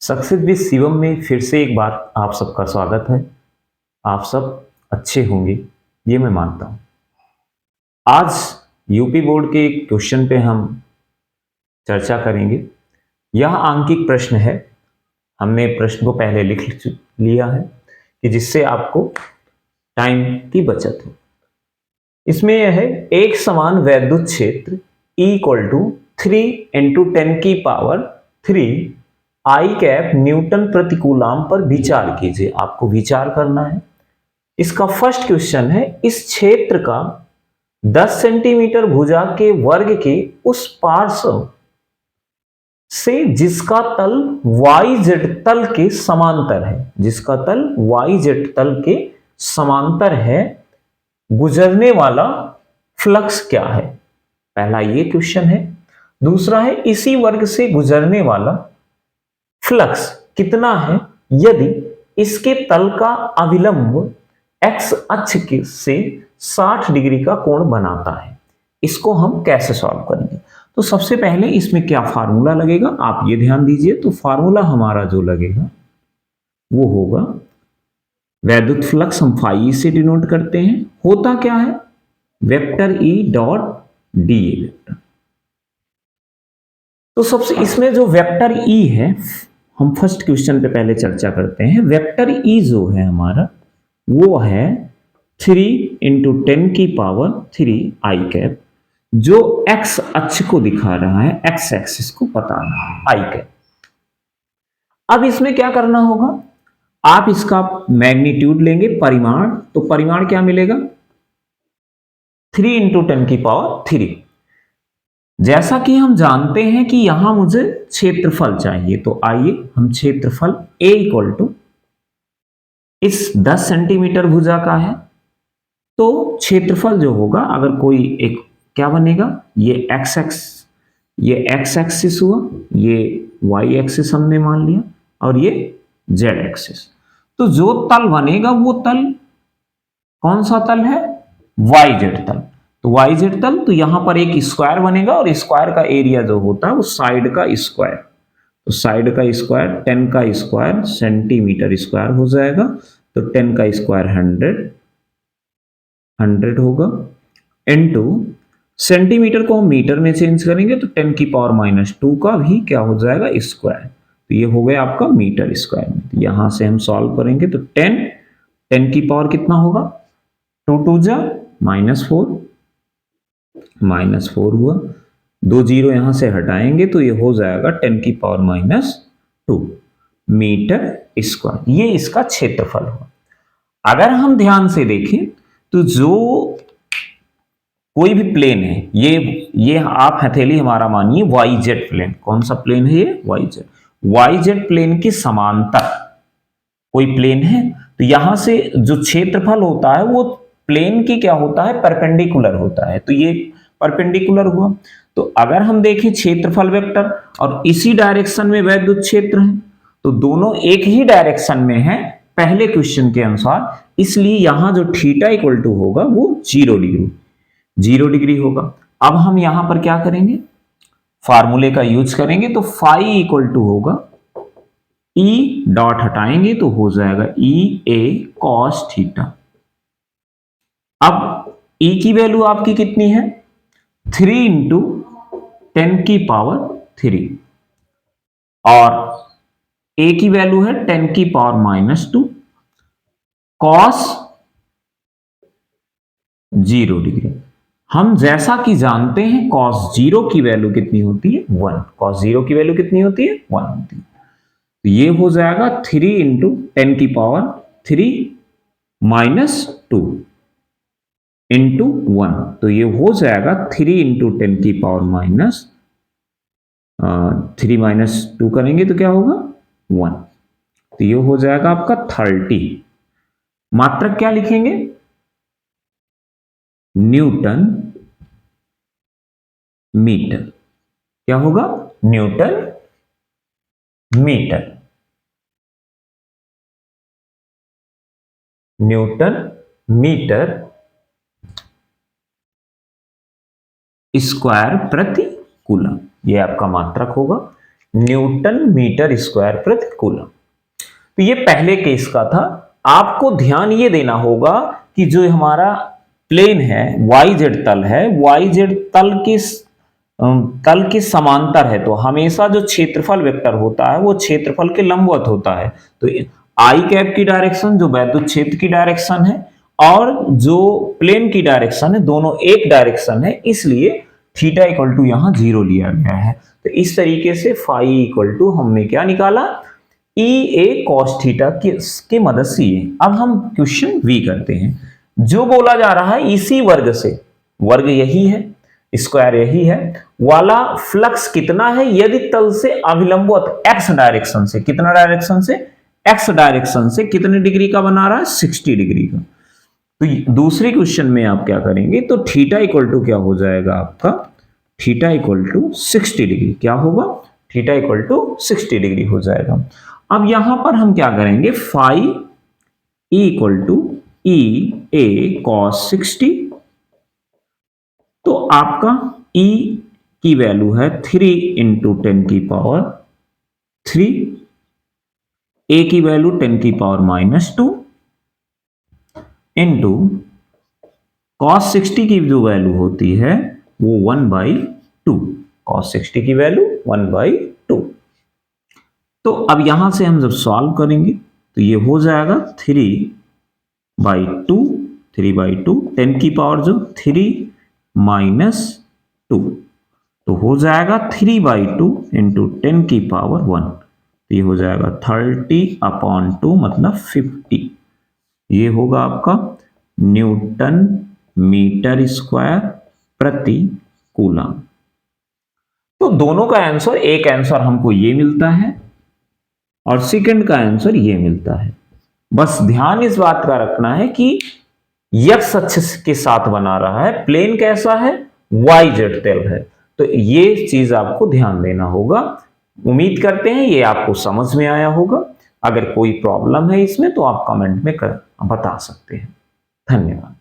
Success with Shivam में फिर से एक बार आप सबका स्वागत है। आप सब अच्छे होंगे ये मैं मानता हूं। आज यूपी बोर्ड के एक क्वेश्चन पे हम चर्चा करेंगे। यह आंकिक प्रश्न है। हमने प्रश्न को पहले लिख लिया है कि जिससे आपको टाइम की बचत हो। इसमें यह है, एक समान वैद्युत क्षेत्र E = 3 × 10⁻³ आई कैप न्यूटन प्रति कूलाम पर विचार कीजिए। आपको विचार करना है। इसका फर्स्ट क्वेश्चन है, इस क्षेत्र का 10 सेंटीमीटर भुजा के वर्ग के उस पार्श्व से जिसका तल YZ तल के समांतर है, जिसका तल YZ तल के समांतर है, गुजरने वाला फ्लक्स क्या है। पहला ये क्वेश्चन है। दूसरा है, इसी वर्ग से गुजरने वाला फ्लक्स कितना है यदि इसके तल का अविलंब x अक्ष से 60 डिग्री का कोण बनाता है। इसको हम कैसे सॉल्व करेंगे? तो सबसे पहले इसमें क्या फार्मूला लगेगा आप ये ध्यान दीजिए। तो फार्मूला हमारा जो लगेगा वो होगा, वैद्युत फ्लक्स हम φE से डिनोट करते हैं। होता क्या है, vector E dot dA vector. तो सबसे इसमें जो वेक्टर E है, हम फर्स्ट क्वेश्चन पे पहले चर्चा करते हैं। वेक्टर E जो है हमारा वो है 3 × 10⁻³ आई कैप, जो x अक्ष को दिखा रहा है, x एक्सिस को पता है आई कैप। अब इसमें क्या करना होगा, आप इसका मैग्नीट्यूड लेंगे, परिमाण। तो परिमाण क्या मिलेगा, 3 × 10⁻³। जैसा कि हम जानते हैं कि यहां मुझे क्षेत्रफल चाहिए, तो आइए हम क्षेत्रफल A = इस 10 सेंटीमीटर भुजा का है, तो क्षेत्रफल जो होगा, अगर कोई एक क्या बनेगा, ये x एक्सिस हुआ, ये y एक्सिस हमने मान लिया, और ये z एक्सिस। तो जो तल बनेगा वो तल कौन सा तल है, YZ तल। तो YZ तल, तो यहां पर एक स्क्वायर बनेगा, और स्क्वायर का एरिया जो होता है वो साइड का स्क्वायर। तो साइड का स्क्वायर 10 का स्क्वायर सेंटीमीटर स्क्वायर हो जाएगा। तो 10 का स्क्वायर 100 होगा, इनटू सेंटीमीटर को हम मीटर में चेंज करेंगे तो 10⁻² का भी क्या हो जाएगा, स्क्वायर। तो ये हो गया आपका मीटर स्क्वायर में। तो यहां से हम सॉल्व करेंगे तो 10 की पावर कितना होगा, 2 2 जा -4 हुआ, 2 0 यहां से हटाएंगे तो ये हो जाएगा 10⁻² मीटर स्क्वायर। ये इसका क्षेत्रफल हुआ। अगर हम ध्यान से देखें तो जो कोई भी प्लेन है, ये आप हथेली हमारा मानिए YZ प्लेन। कौन सा प्लेन है ये, YZ प्लेन के समांतर कोई प्लेन है, तो यहां से जो क्षेत्रफल होता है वो प्लेन की क्या होता है, परपेंडिकुलर होता है। तो ये परपेंडिकुलर हुआ। तो अगर हम देखें क्षेत्रफल वेक्टर और इसी डायरेक्शन में वैद्युत क्षेत्र है, तो दोनों एक ही डायरेक्शन में है पहले क्वेश्चन के अनुसार, इसलिए यहां जो थीटा = होगा वो 0 डिग्री होगा। अब हम यहां पर क्या करेंगे, फार्मूले का यूज करेंगे। तो फाई = होगा, E डॉट हटाएंगे तो हो जाएगा EA cos थीटा। अब E की वैल्यू आपकी कितनी है, 3 × 10⁻³ और A की वैल्यू है 10⁻² cos 0 डिग्री। हम जैसा कि जानते हैं cos 0 की वैल्यू कितनी होती है, 1। cos 0 की वैल्यू कितनी होती है, 1 होती है। तो ये हो जाएगा 3 × 10⁻³ इंटू 1। तो ये हो जाएगा 3 × 10⁻³ करेंगे तो क्या होगा, 1। तो ये हो जाएगा आपका 30। मात्रक क्या लिखेंगे, न्यूटन मीटर। क्या होगा, newton metre. Newton metre square प्रति कूलम, ये आपका मात्रक होगा। न्यूटन मीटर स्क्वायर प्रति कूलम। तो ये पहले केस का था। आपको ध्यान ये देना होगा कि जो हमारा प्लेन है, वाई जेड तल है, वाई जेड तल के समांतर है, तो हमेशा जो क्षेत्रफल वेक्टर होता है वो क्षेत्रफल के लंबवत होता है। तो आई कैप की डायरेक्शन जो वैद्युत क्षेत्र की डायरेक्शन है और जो प्लेन की डायरेक्शन है, दोनों एक डायरेक्शन है, इसलिए थीटा इक्वल टू यहां 0 लिया गया है। तो इस तरीके से फाई इक्वल टू हमने क्या निकाला, ई ए कॉस थीटा की मदद से। अब हम क्वेश्चन वी करते हैं। जो बोला जा रहा है इसी वर्ग से, वर्ग यही है, स्क्वायर यही है, वाला फ्लक्स कितना है यदि तल से अभिलंबवत एक्स डायरेक्शन से, कितना डायरेक्शन से, एक्स डायरेक्शन से कितने डिग्री का बना रहा है, 60 डिग्री का। तो दूसरी क्वेश्चन में आप क्या करेंगे, तो थीटा इक्वल टू क्या हो जाएगा आपका, थीटा इक्वल टू 60 डिग्री। क्या होगा, थीटा इक्वल टू 60 डिग्री हो जाएगा। अब यहां पर हम क्या करेंगे, phi equal to E A cos 60। तो आपका E की वैल्यू है 3 इंटू 10 की पावर 3, A की वैल्यू 10 की पावर -2 इंटू कॉस 60 की जो वैल्यू होती है वो 1/2, कॉस 60 की वैल्यू 1/2। तो अब यहां से हम जब सॉल्व करेंगे तो ये हो जाएगा 3/2, 10 की पावर जो 3 -2, तो हो जाएगा 3/2 इंटू 10 की पावर 1, तो ये हो जाएगा 30/2 मतलब 50। ये होगा आपका न्यूटन मीटर स्क्वायर प्रति कूलम। तो दोनों का आंसर, एक आंसर हमको ये मिलता है और सेकंड का आंसर ये मिलता है। बस ध्यान इस बात का रखना है कि एक्स अक्ष के साथ बना रहा है, प्लेन कैसा है, वाई जेड तल है, तो ये चीज आपको ध्यान देना होगा। उम्मीद करते हैं ये आपको समझ में आया होगा। अगर कोई प्रॉब्लम है इसमें तो आप कमेंट में बता सकते हैं। धन्यवाद।